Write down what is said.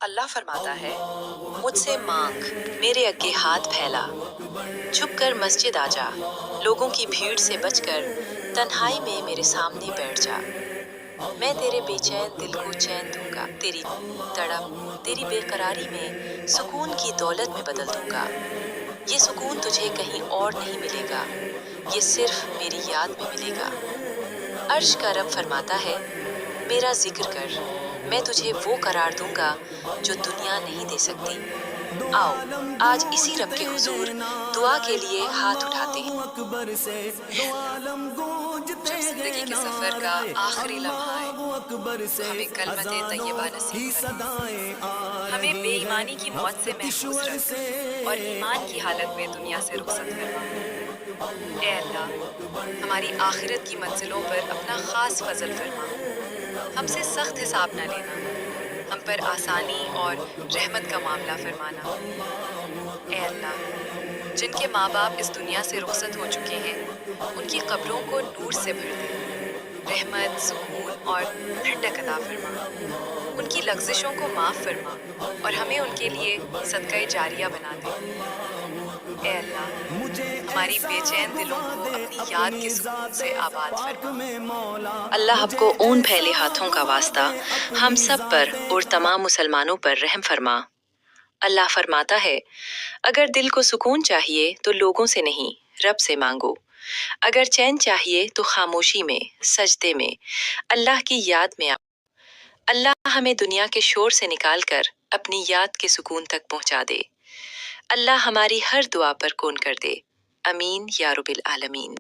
اللہ فرماتا ہے، مجھ سے مانگ، میرے اگے ہاتھ پھیلا، چھپ کر مسجد آ جا، لوگوں کی بھیڑ سے بچ کر تنہائی میں میرے سامنے بیٹھ جا۔ میں تیرے بے چین دل کو چین دوں گا، تیری تڑپ، تیری بے قراری میں سکون کی دولت میں بدل دوں گا۔ یہ سکون تجھے کہیں اور نہیں ملے گا، یہ صرف میری یاد میں ملے گا۔ عرش کا رب فرماتا ہے، میرا ذکر کر، میں تجھے وہ قرار دوں گا جو دنیا نہیں دے سکتی۔ آؤ آج اسی رب کے حضور دعا کے لیے ہاتھ اٹھاتے ہیں۔ جب زندگی کے سفر کا آخری لمحہ ہے تو ہمیں کلمت طیبہ نصیب فرما، ہمیں بے ایمانی کی موت سے محفوظ رکھ اور ایمان کی حالت میں دنیا سے رخصت فرما۔ اے اللہ، ہماری آخرت کی منزلوں پر اپنا خاص فضل فرما، ہم سے سخت حساب نہ لینا، ہم پر آسانی اور رحمت کا معاملہ فرمانا۔ اے اللہ، جن کے ماں باپ اس دنیا سے رخصت ہو چکے ہیں، ان کی قبروں کو نور سے بھر دے، رحمت، سکون اور ٹھنڈک عطا فرما۔ ان کی لغزشوں کو معاف فرما اور ہمیں ان کے لیے صدقہ جاریہ بنا دے۔ اے اللہ، ہماری بے چین دلوں کو اپنی یاد کے سکون سے آباد فرما۔ اللہ آپ کو اون پھیلے ہاتھوں کا واسطہ ہم سب پر اور تمام مسلمانوں پر رحم فرما۔ اللہ فرماتا ہے، اگر دل کو سکون چاہیے تو لوگوں سے نہیں، رب سے مانگو۔ اگر چین چاہیے تو خاموشی میں، سجدے میں، اللہ کی یاد میں آؤ۔ اللہ ہمیں دنیا کے شور سے نکال کر اپنی یاد کے سکون تک پہنچا دے۔ اللہ ہماری ہر دعا پر کون کر دے۔ امین یا رب العالمین۔